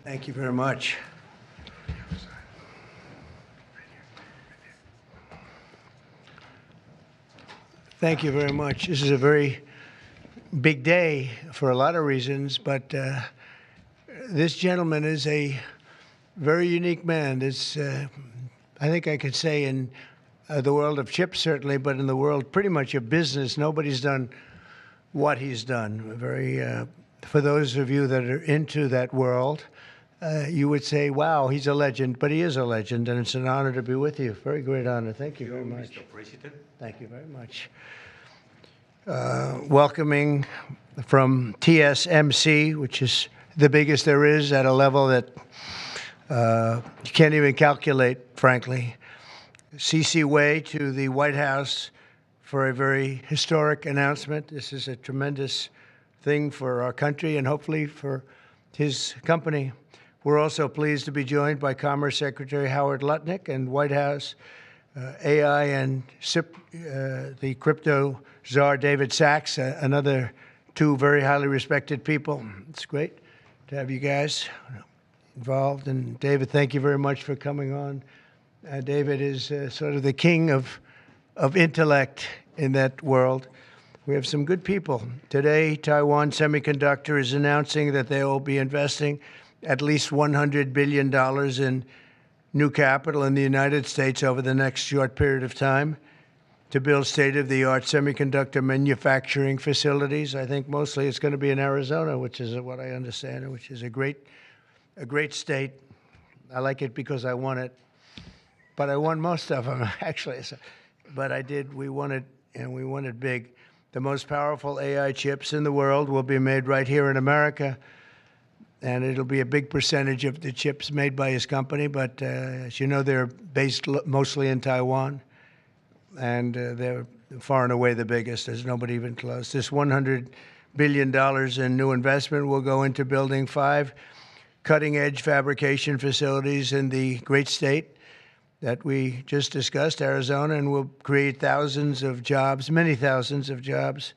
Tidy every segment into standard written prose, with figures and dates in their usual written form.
Thank you very much. Thank you very much. This is a very big day for a lot of reasons, but this gentleman is a very unique man. This, I think I could say in the world of chips, certainly, but in the world pretty much of business, nobody's done what he's done. For those of you that are into that world, you would say, wow, he's a legend, but he is a legend, and it's an honor to be with you. Very great honor. Thank you very much. Mr. President. Thank you very much. Welcoming from TSMC, which is the biggest there is at a level that you can't even calculate, frankly. CC Wei to the White House for a very historic announcement. This is a tremendous thing for our country and hopefully for his company. We're also pleased to be joined by Commerce Secretary Howard Lutnick and White House AI and SIP, the crypto czar David Sachs, another two very highly respected people. It's great to have you guys involved. And David, thank you very much for coming on. David is sort of the king of intellect in that world. We have some good people. Today, Taiwan Semiconductor is announcing that they will be investing at least $100 billion in new capital in the United States over the next short period of time to build state-of-the-art semiconductor manufacturing facilities. I think mostly it's going to be in Arizona, which is what I understand, which is a great state. I like it because I won it, but I won most of them, actually. But we won it, and we won it big. The most powerful AI chips in the world will be made right here in America, and it'll be a big percentage of the chips made by his company. But as you know, they're based mostly in Taiwan, and they're far and away the biggest. There's nobody even close. This $100 billion in new investment will go into building 5 cutting-edge fabrication facilities in the great state that we just discussed, Arizona, and will create thousands of jobs, many thousands of jobs,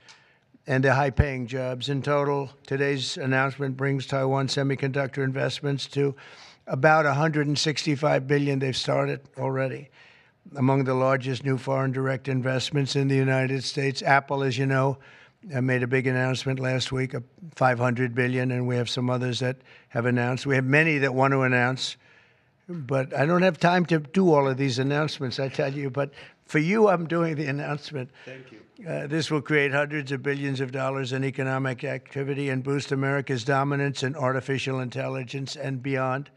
and they're high-paying jobs. In total, today's announcement brings Taiwan Semiconductor investments to about $165 billion they've started already. Among the largest new foreign direct investments in the United States, Apple, as you know, made a big announcement last week of $500 billion, and we have some others that have announced. We have many that want to announce, but I don't have time to do all of these announcements, I tell you. But for you, I'm doing the announcement. Thank you. This will create hundreds of billions of dollars in economic activity and boost America's dominance in artificial intelligence and beyond.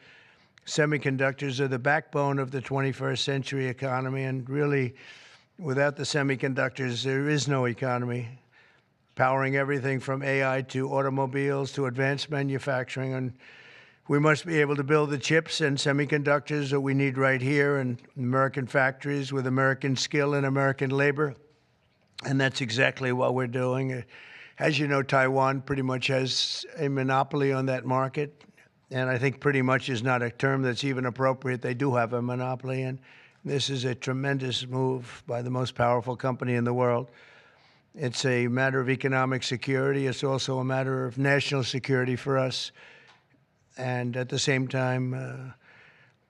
Semiconductors are the backbone of the 21st century economy, and really, without the semiconductors, there is no economy. Powering everything from AI to automobiles to advanced manufacturing. And we must be able to build the chips and semiconductors that we need right here in American factories with American skill and American labor. And that's exactly what we're doing. As you know, Taiwan pretty much has a monopoly on that market. And I think pretty much is not a term that's even appropriate. They do have a monopoly. And this is a tremendous move by the most powerful company in the world. It's a matter of economic security. It's also a matter of national security for us. And at the same time,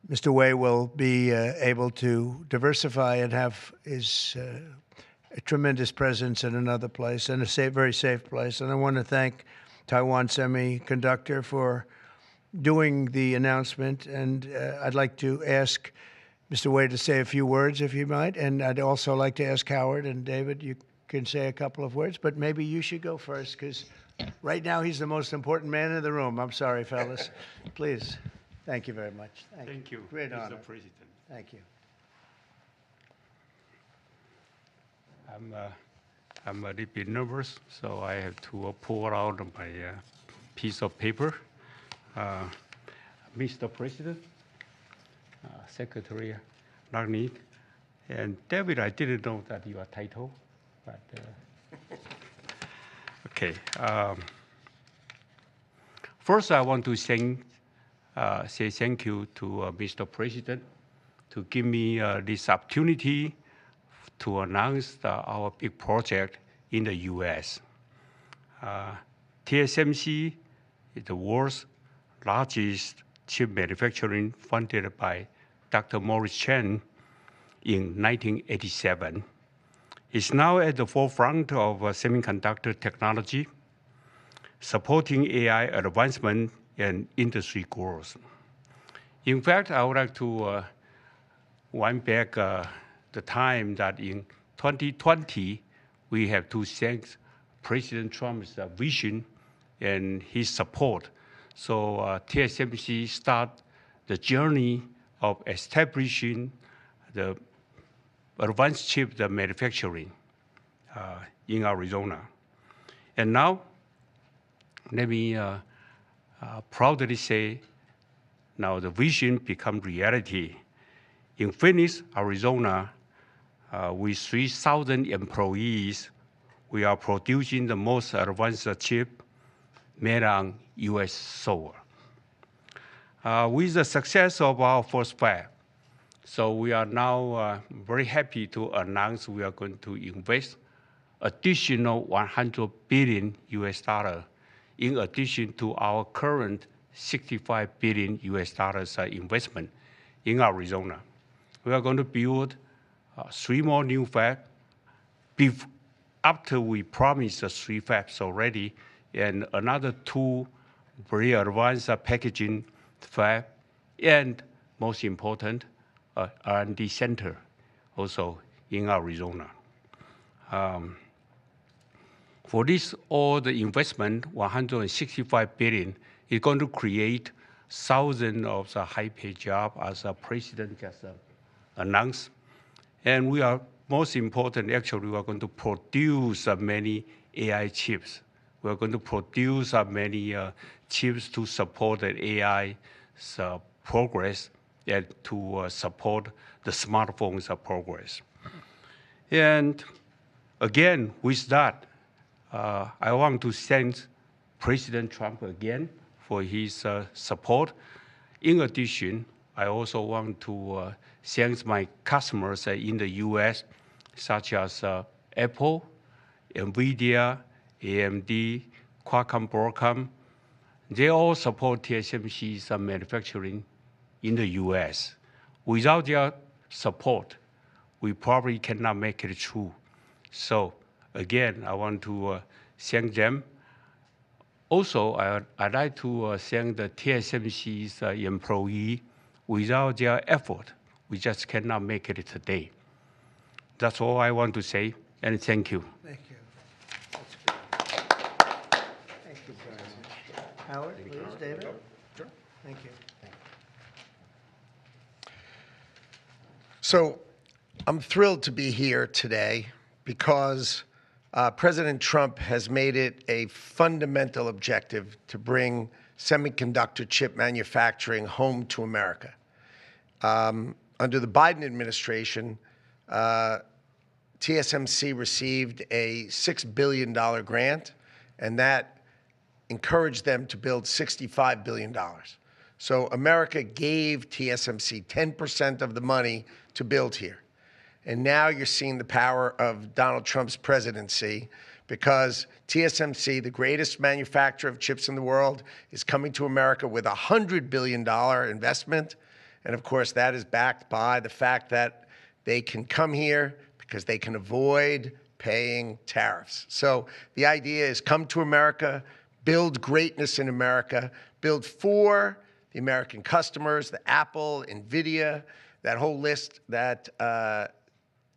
Mr. Wei will be able to diversify and have a tremendous presence in another place, and a very safe place. And I want to thank Taiwan Semiconductor for doing the announcement. And I'd like to ask Mr. Wei to say a few words, if you might. And I'd also like to ask Howard and David, you can say a couple of words, but maybe you should go first, because right now he's the most important man in the room. I'm sorry, fellas. Please. Thank you very much. Thank you. Great honor. Mr. President. Thank you. I'm a little bit nervous, so I have to pull out my piece of paper. Mr. President, Secretary Lutnick, and David, I didn't know that your title, but okay. First, I want to say thank you to Mr. President to give me this opportunity to announce our big project in the U.S. TSMC is the world's largest chip manufacturing funded by Dr. Morris Chen in 1987. It's now at the forefront of semiconductor technology, supporting AI advancement and industry growth. In fact, I would like to wind back the time that in 2020, we have to thank President Trump's vision and his support. So TSMC start the journey of establishing the advanced chip manufacturing in Arizona. And now, let me proudly say, now the vision become reality. In Phoenix, Arizona, with 3,000 employees, we are producing the most advanced chip made on US soil. With the success of our first fab, so we are now very happy to announce we are going to invest additional $100 billion US dollar in addition to our current $65 billion US dollars investment in Arizona. We are going to build 3 more new fabs after we promised 3 fabs already, and another 2 very advanced packaging fab, and most important, R&D center also in Arizona. For this, all the investment, $165 billion, is going to create thousands of high-paid jobs, as the president just announced. And we are, most important, actually, we are going to produce many AI chips. We are going to produce many chips to support the AI progress and to support the smartphones progress. And again, with that, I want to thank President Trump again for his support. In addition, I also want to thank my customers in the US, such as Apple, NVIDIA, AMD, Qualcomm, Broadcom. They all support TSMC's manufacturing in the US. Without their support, we probably cannot make it through. So again, I want to thank them. Also, I'd like to thank the TSMC's employee. Without their effort, we just cannot make it today. That's all I want to say, and thank you. Thank you. That's good. Thank you very much. Howard, please, David. Sure. Thank you. So I'm thrilled to be here today because President Trump has made it a fundamental objective to bring semiconductor chip manufacturing home to America. Under the Biden administration, TSMC received a $6 billion grant, and that encouraged them to build $65 billion. So America gave TSMC 10% of the money to build here. And now you're seeing the power of Donald Trump's presidency, because TSMC, the greatest manufacturer of chips in the world, is coming to America with a $100 billion investment. And of course, that is backed by the fact that they can come here because they can avoid paying tariffs. So the idea is come to America, build greatness in America, build for the American customers, the Apple, NVIDIA, that whole list that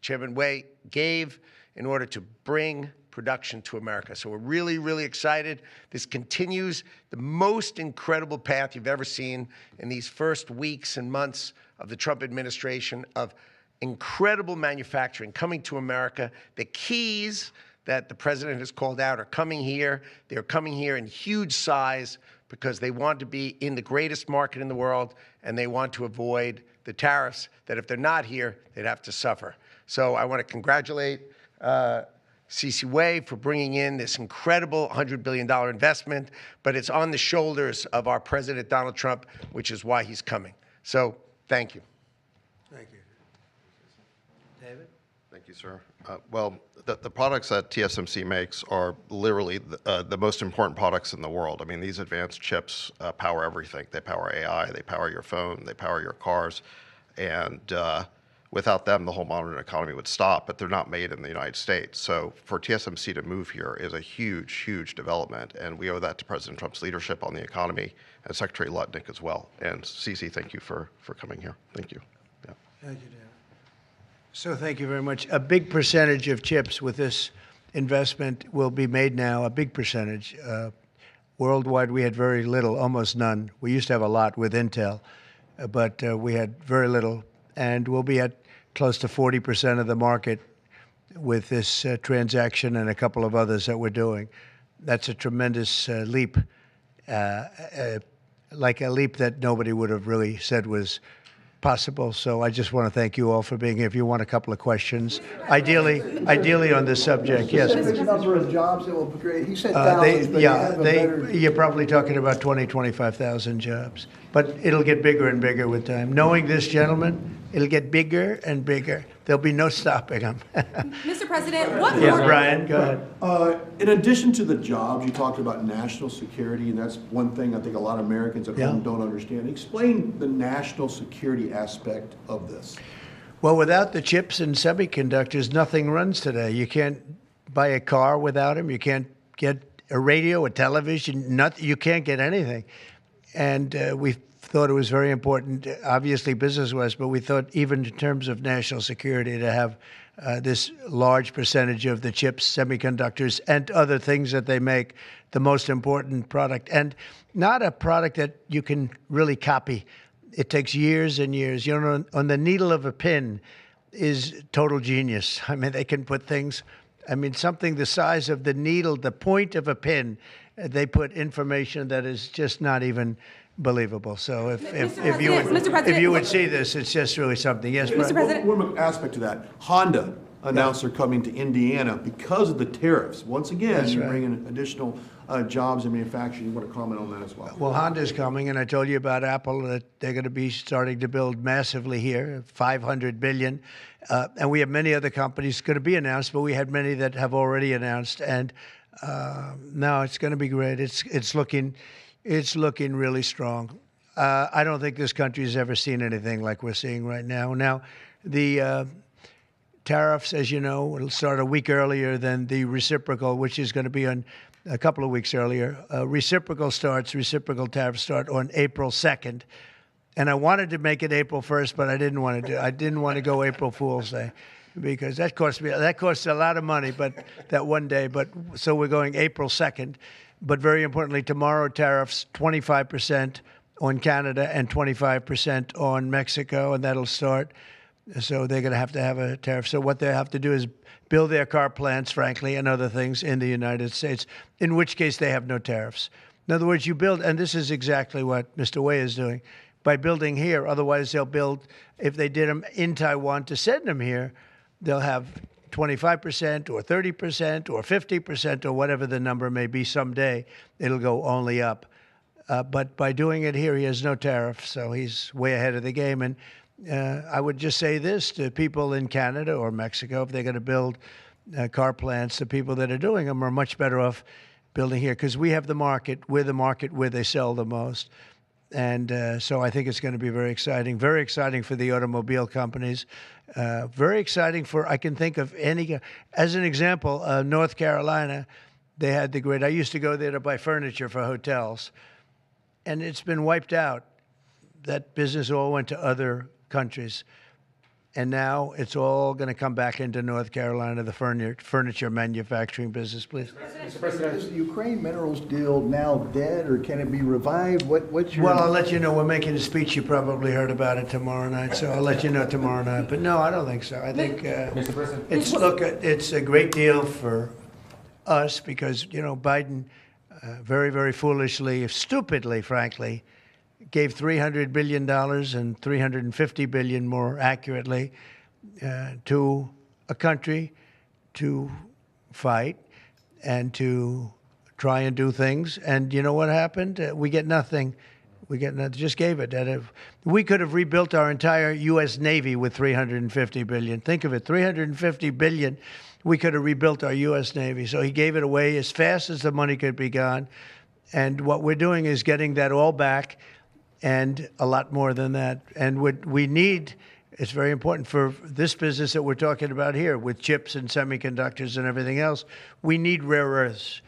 Chairman Wei gave in order to bring production to America. So we're really, really excited. This continues the most incredible path you've ever seen in these first weeks and months of the Trump administration of incredible manufacturing coming to America. The keys that the president has called out are coming here. They're coming here in huge size because they want to be in the greatest market in the world, and they want to avoid the tariffs that if they're not here, they'd have to suffer. So I want to congratulate C.C. Wei for bringing in this incredible $100 billion investment, but it's on the shoulders of our President Donald Trump, which is why he's coming. So thank you. Thank you. David? Thank Thank you, sir. Well, the products that TSMC makes are literally the most important products in the world. I mean, these advanced chips power everything. They power AI, they power your phone, they power your cars, and without them, the whole modern economy would stop, but they're not made in the United States. So for TSMC to move here is a huge, huge development, and we owe that to President Trump's leadership on the economy and Secretary Lutnick as well. And Cece, thank you for coming here. Thank you. Yeah. Thank you, Dan. So thank you very much. A big percentage of chips with this investment will be made now, a big percentage. Worldwide, we had very little, almost none. We used to have a lot with Intel, but we had very little. And we'll be at close to 40% of the market with this transaction and a couple of others that we're doing. That's a tremendous leap, like a leap that nobody would have really said was possible. So I just want to thank you all for being here. If you want a couple of questions, ideally on this subject, yes. The number of jobs that will be created. He said thousands, but you're probably talking about 20, 25,000 jobs. But it'll get bigger and bigger with time. Knowing this gentleman, it'll get bigger and bigger. There'll be no stopping him. Mr. President, what Yeah, Brian, go ahead. In addition to the jobs, you talked about national security, and that's one thing I think a lot of Americans at home don't understand. Explain the national security aspect of this. Well, without the chips and semiconductors, nothing runs today. You can't buy a car without them. You can't get a radio, a television, nothing. You can't get anything. And we thought it was very important, obviously business-wise, but we thought even in terms of national security to have this large percentage of the chips, semiconductors, and other things that they make the most important product. And not a product that you can really copy. It takes years and years. You know, on the needle of a pin is total genius. I mean, they can put things, I mean, something the size of the needle, the point of a pin, they put information that is just not even believable. So if you would see this, it's just really something. Yes, Mr. President. One aspect to that, Honda announced they're coming to Indiana because of the tariffs. Once again, you're bringing additional jobs in manufacturing. You want to comment on that as well? Well, Honda's coming, and I told you about Apple, that they're going to be starting to build massively here, $500 billion. And we have many other companies going to be announced, but we had many that have already announced. And no, it's going to be great. It's looking really strong. I don't think this country has ever seen anything like we're seeing right now. Now, the tariffs, as you know, will start a week earlier than the reciprocal, which is going to be on a couple of weeks earlier. Reciprocal tariffs start on April 2nd. And I wanted to make it April 1st, but I didn't want to go April Fool's Day, because that costs a lot of money, but that one day. But so we're going April 2nd. But very importantly, tomorrow tariffs 25% on Canada and 25% on Mexico, and that'll start. So they're going to have a tariff. So what they have to do is build their car plants, frankly, and other things in the United States, in which case they have no tariffs. In other words, you build, and this is exactly what Mr. Wei is doing, by building here. Otherwise, they'll build, if they did them in Taiwan to send them here, they'll have 25% or 30% or 50% or whatever the number may be someday. It'll go only up. But by doing it here, he has no tariff, so he's way ahead of the game. And I would just say this to people in Canada or Mexico: if they're going to build car plants, the people that are doing them are much better off building here, because we have the market. We're the market where they sell the most. And so I think it's going to be very exciting for the automobile companies. Very exciting for, I can think of any, as an example, North Carolina, they had the great, I used to go there to buy furniture for hotels, and it's been wiped out. That business all went to other countries. And now it's all going to come back into North Carolina, the furniture manufacturing business, please. Mr. President, is the Ukraine minerals deal now dead, or can it be revived? What's your... Well, I'll let you know. We're making a speech. You probably heard about it tomorrow night, so I'll let you know tomorrow night. But no, I don't think so. I think Mr. President, it's a great deal for us because, you know, Biden very, very foolishly, stupidly, frankly, gave $300 billion and $350 billion more accurately to a country to fight and to try and do things. And you know what happened? We get nothing. We just gave it. We could have rebuilt our entire U.S. Navy with $350 billion. Think of it, $350 billion. We could have rebuilt our U.S. Navy. So he gave it away as fast as the money could be gone. And what we're doing is getting that all back and a lot more than that. And what we need, it's very important for this business that we're talking about here with chips and semiconductors and everything else. We need rare earths.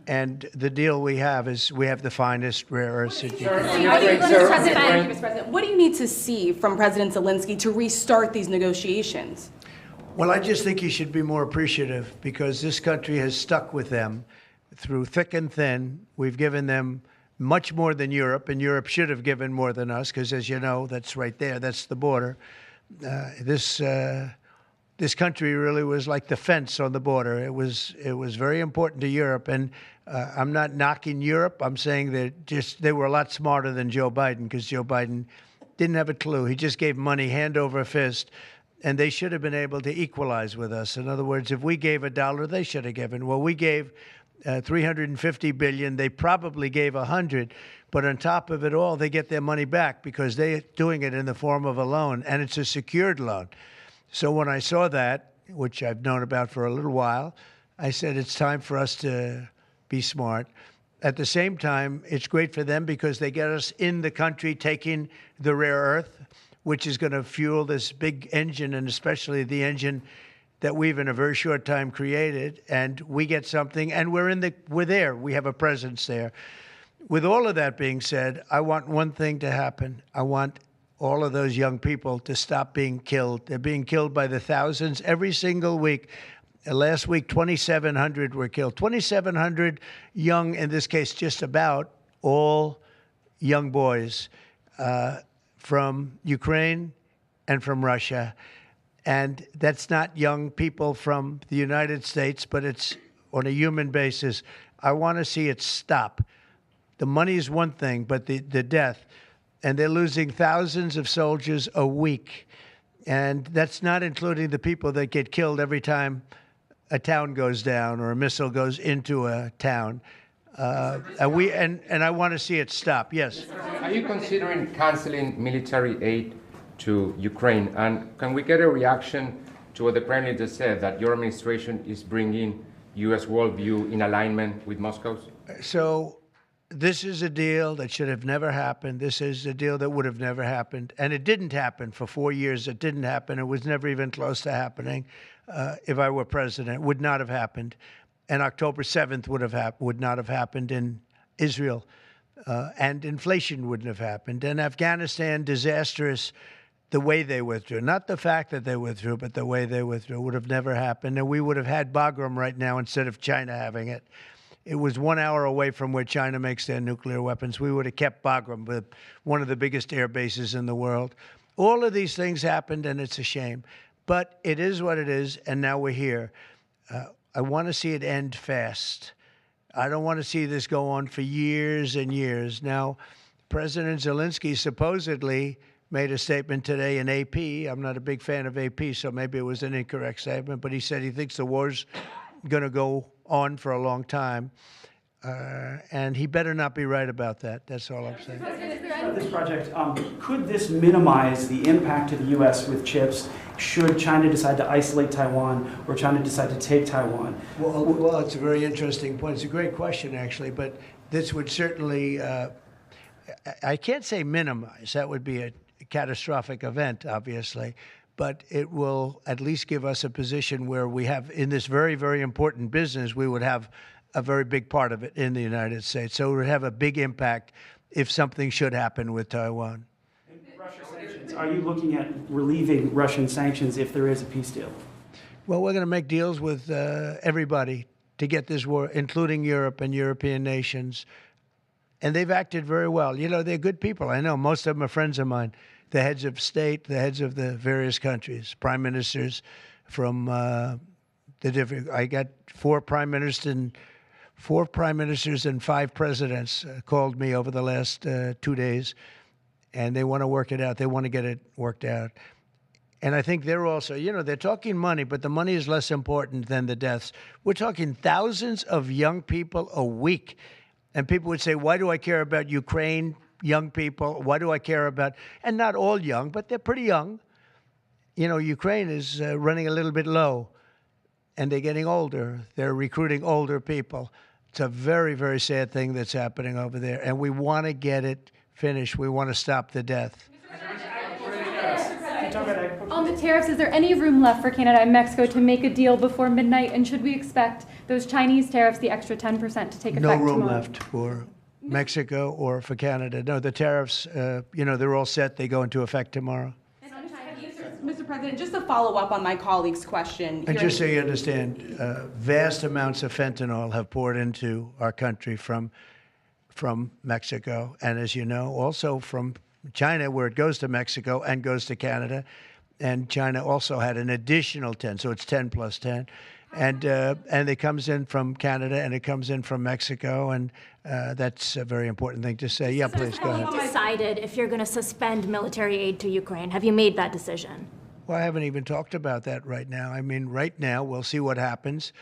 And the deal we have is we have the finest rare earths. Thank you, Mr. President. What do you need to see from President Zelensky to restart these negotiations? Well, I just think he should be more appreciative because this country has stuck with them through thick and thin. We've given them much more than Europe, and Europe should have given more than us because, as you know, that's right there. That's the border. This country really was like the fence on the border. It was very important to Europe, and I'm not knocking Europe. I'm saying that they were a lot smarter than Joe Biden because Joe Biden didn't have a clue. He just gave money hand over fist, and they should have been able to equalize with us. In other words, if we gave $1, they should have given. Well, we gave $350 billion. They probably gave $100, but on top of it all, they get their money back because they're doing it in the form of a loan, and it's a secured loan. So when I saw that, which I've known about for a little while, I said it's time for us to be smart. At the same time, it's great for them because they get us in the country taking the rare earth, which is going to fuel this big engine, and especially the engine that we've in a very short time created. And we get something, and we're there. We have a presence there. With all of that being said, I want one thing to happen. I want all of those young people to stop being killed. They're being killed by the thousands every single week. Last week, 2,700 were killed. 2,700 young, in this case, just about all young boys from Ukraine and from Russia. And that's not young people from the United States, but it's on a human basis. I want to see it stop. The money is one thing, but the death. And they're losing thousands of soldiers a week. And that's not including the people that get killed every time a town goes down or a missile goes into a town. And I want to see it stop. Yes. Are you considering canceling military aid to Ukraine? And can we get a reaction to what the Prime Minister said, that your administration is bringing U.S. worldview in alignment with Moscow's? So this is a deal that should have never happened. This is a deal that would have never happened. And it didn't happen for 4 years. It didn't happen. It was never even close to happening. If I were president, it would not have happened. And October 7th would not have happened in Israel. And inflation wouldn't have happened. And Afghanistan, disastrous, the way they withdrew. Not the fact that they withdrew, but the way they withdrew would have never happened. And we would have had Bagram right now instead of China having it. It was 1 hour away from where China makes their nuclear weapons. We would have kept Bagram, with one of the biggest air bases in the world. All of these things happened, and it's a shame. But it is what it is, and now we're here. I want to see it end fast. I don't want to see this go on for years and years. Now, President Zelensky supposedly made a statement today in AP. I'm not a big fan of AP, so maybe it was an incorrect statement, but he said he thinks the war's going to go on for a long time. And he better not be right about that. That's all I'm saying. This project, could this minimize the impact to the U.S. with chips should China decide to isolate Taiwan or China decide to take Taiwan? Well, it's a very interesting point. It's a great question, actually, but this would certainly, I can't say minimize. That would be a catastrophic event, obviously, but it will at least give us a position where we have, in this very, very important business, we would have a very big part of it in the United States. So it would have a big impact if something should happen with Taiwan. Russia sanctions. Are you looking at relieving Russian sanctions if there is a peace deal? Well, we're going to make deals with everybody to get this war, including Europe and European nations. And they've acted very well. You know, they're good people. I know most of them are friends of mine. The heads of state, the heads of the various countries, prime ministers from the different. I got four prime ministers and 5 presidents called me over the last 2 days, and they want to work it out. They want to get it worked out. And I think they're also, you know, they're talking money, but the money is less important than the deaths. We're talking thousands of young people a week. And people would say, why do I care about Ukraine young people. Why do I care about? And not all young, but they're pretty young. You know, Ukraine is running a little bit low, and they're getting older. They're recruiting older people. It's a very, very sad thing that's happening over there, and we want to get it finished. We want to stop the death. On the tariffs, is there any room left for Canada and Mexico to make a deal before midnight? And should we expect those Chinese tariffs, the extra 10%, to take effect No room tomorrow? left for Mexico or for Canada. No, the tariffs, you know, they're all set. They go into effect tomorrow. Mr. President, just to follow up on my colleague's question. And just so you understand, vast amounts of fentanyl have poured into our country from Mexico. And as you know, also from China, where it goes to Mexico and goes to Canada. And China also had an additional 10, so it's 10 plus 10. And it comes in from Canada and it comes in from Mexico, and that's a very important thing to say. Yeah, please, go ahead. Have you decided if you're going to suspend military aid to Ukraine? Have you made that decision? Well, I haven't even talked about that right now. I mean, right now, we'll see what happens.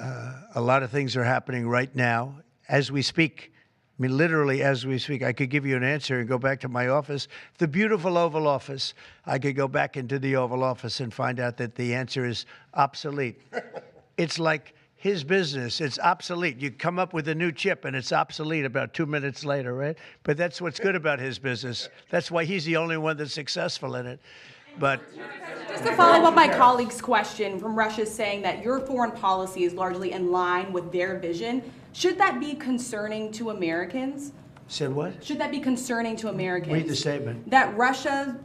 A lot of things are happening right now as we speak. I mean, literally as we speak. I could give you an answer and go back to my office, the beautiful Oval Office. I could go back into the Oval Office and find out that the answer is obsolete. It's like his business. It's obsolete. You come up with a new chip and it's obsolete about 2 minutes later, right? But that's what's good about his business. That's why he's the only one that's successful in it. But just to follow up my colleague's question, from Russia saying that your foreign policy is largely in line with their vision, should that be concerning to Americans? said what? Should that be concerning to Americans? Read the statement. That Russia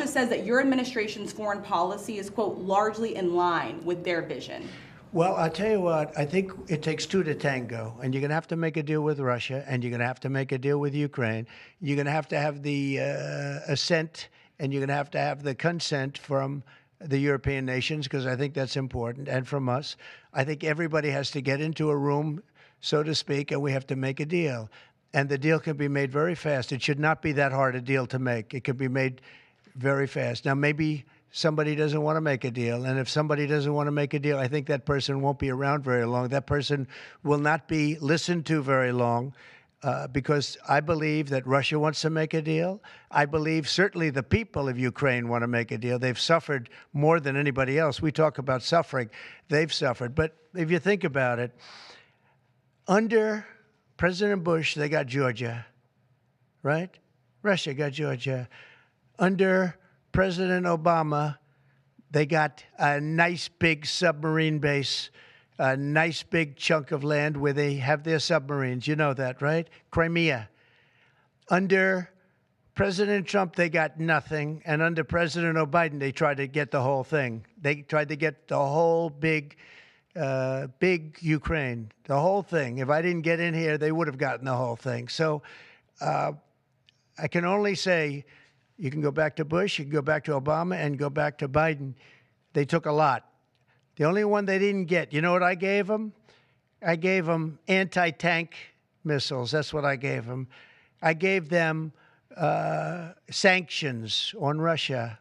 says that your administration's foreign policy is, quote, largely in line with their vision. Well, I'll tell you what, I think it takes two to tango, and you're going to have to make a deal with Russia, and you're going to have to make a deal with Ukraine. You're going to have the assent, and you're going to have the consent from the European nations, because I think that's important, and from us. I think everybody has to get into a room, so to speak, and we have to make a deal. And the deal can be made very fast. It should not be that hard a deal to make. It can be made very fast. Now, maybe somebody doesn't want to make a deal. And if somebody doesn't want to make a deal, I think that person won't be around very long. That person will not be listened to very long, because I believe that Russia wants to make a deal. I believe certainly the people of Ukraine want to make a deal. They've suffered more than anybody else. We talk about suffering. They've suffered. But if you think about it, under President Bush, they got Georgia, right? Russia got Georgia. Under President Obama, they got a nice big submarine base, a nice big chunk of land where they have their submarines. You know that, right? Crimea. Under President Trump, they got nothing. And under President Biden, they tried to get the whole thing. They tried to get the whole big Ukraine, the whole thing. If I didn't get in here, they would have gotten the whole thing. So I can only say, you can go back to Bush, you can go back to Obama, and go back to Biden. They took a lot. The only one they didn't get, you know what I gave them? I gave them anti-tank missiles. That's what I gave them. I gave them sanctions on Russia.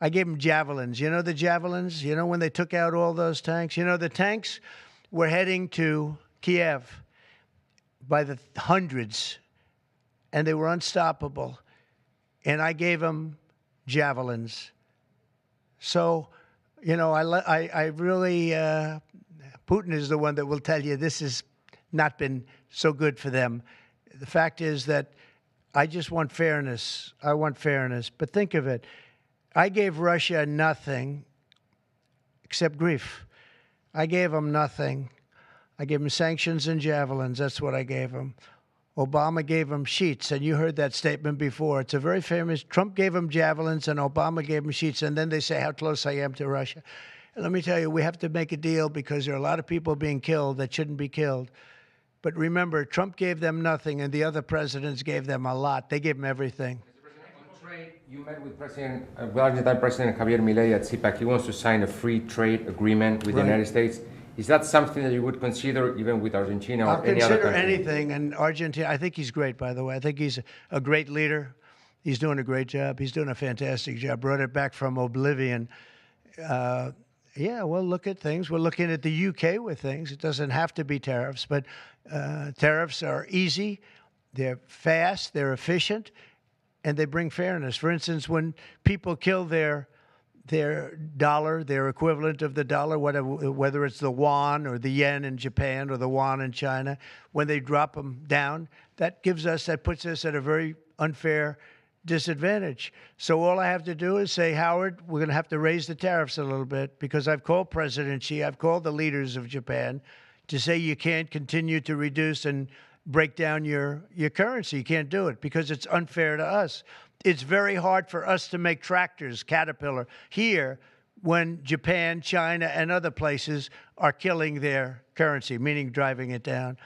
I gave them javelins. You know the javelins? You know when they took out all those tanks? You know the tanks were heading to Kiev by the hundreds, and they were unstoppable. And I gave them javelins. So, you know, I really, Putin is the one that will tell you this has not been so good for them. The fact is that I just want fairness. I want fairness. But think of it. I gave Russia nothing except grief. I gave them nothing. I gave them sanctions and javelins. That's what I gave them. Obama gave them sheets, and you heard that statement before. It's a very famous. Trump gave them javelins, and Obama gave them sheets, and then they say how close I am to Russia. And let me tell you, we have to make a deal because there are a lot of people being killed that shouldn't be killed. But remember, Trump gave them nothing, and the other presidents gave them a lot. They gave them everything. You met with Argentine President Javier Milei at CPAC. He wants to sign a free trade agreement with the United States. Is that something that you would consider even with Argentina or any other country? I'll consider anything. And Argentina, I think he's great, by the way. I think he's a great leader. He's doing a great job. He's doing a fantastic job. Brought it back from oblivion. Yeah, we'll look at things. We're looking at the UK with things. It doesn't have to be tariffs, but tariffs are easy. They're fast, they're efficient, and they bring fairness. For instance, when people kill their dollar, their equivalent of the dollar, whether it's the yuan or the yen in Japan or the yuan in China, when they drop them down, that puts us at a very unfair disadvantage. So all I have to do is say, Howard, we're going to have to raise the tariffs a little bit, because I've called President Xi, I've called the leaders of Japan to say you can't continue to reduce and break down your currency. You can't do it because it's unfair to us. It's very hard for us to make tractors, Caterpillar, here when Japan, China, and other places are killing their currency, meaning driving it down.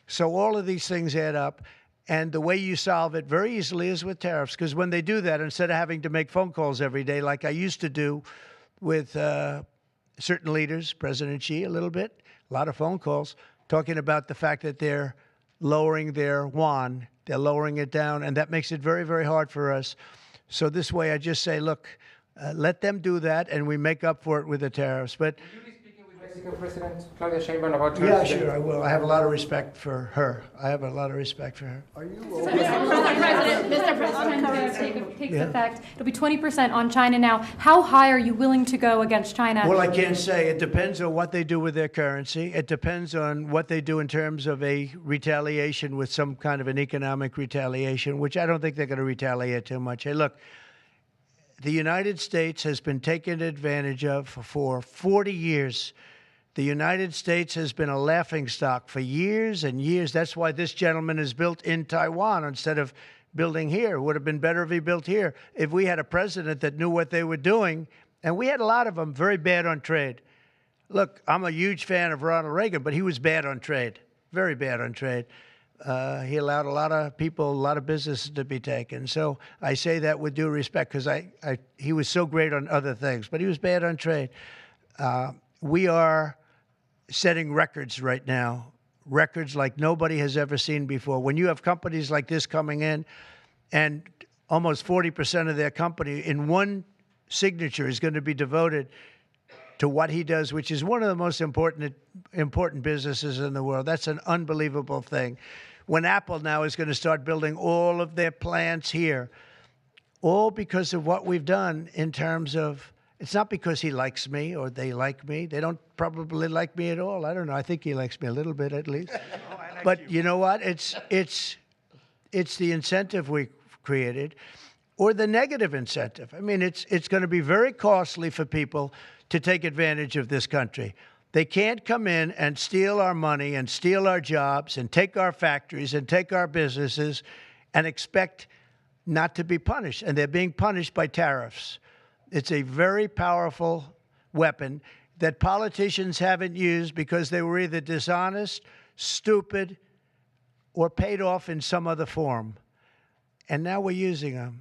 So all of these things add up. And the way you solve it very easily is with tariffs, because when they do that, instead of having to make phone calls every day like I used to do with certain leaders, President Xi a little bit, a lot of phone calls, talking about the fact that they're lowering their yuan, they're lowering it down, and that makes it very, very hard for us. So this way I just say, look, let them do that, and we make up for it with the tariffs. But Mexican President Claudia Sheinbaum about yeah, tariffs? sure, I will. I have a lot of respect for her. I have a lot of respect for her. Are you Mr. President, takes effect. It'll be 20% on China now. How high are you willing to go against China? Well, I can't say. It depends on what they do with their currency. It depends on what they do in terms of a retaliation with some kind of an economic retaliation, which I don't think they're going to retaliate too much. Hey, look, the United States has been taken advantage of for 40 years. The United States has been a laughingstock for years and years. That's why this gentleman is built in Taiwan instead of building here. It would have been better if he built here. If we had a president that knew what they were doing, and we had a lot of them very bad on trade. Look, I'm a huge fan of Ronald Reagan, but he was bad on trade, very bad on trade. He allowed a lot of people, a lot of businesses to be taken. So I say that with due respect, because he was so great on other things, but he was bad on trade. We are setting records right now, records like nobody has ever seen before. When you have companies like this coming in, and almost 40% of their company in one signature is going to be devoted to what he does, which is one of the most important businesses in the world. That's an unbelievable thing. When Apple now is going to start building all of their plants here, all because of what we've done in terms of, it's not because he likes me or they like me. They don't probably like me at all. I don't know. I think he likes me a little bit at least. But you know what? It's the incentive we created, or the negative incentive. I mean, it's going to be very costly for people to take advantage of this country. They can't come in and steal our money and steal our jobs and take our factories and take our businesses and expect not to be punished. And they're being punished by tariffs. It's a very powerful weapon that politicians haven't used because they were either dishonest, stupid, or paid off in some other form. And now we're using them.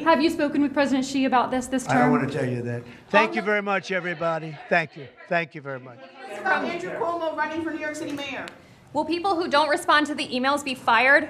Have you spoken with President Xi about this term? I don't want to tell you that. Thank you very much, everybody. Thank you. Thank you very much. Andrew Cuomo running for New York City mayor. Will people who don't respond to the emails be fired?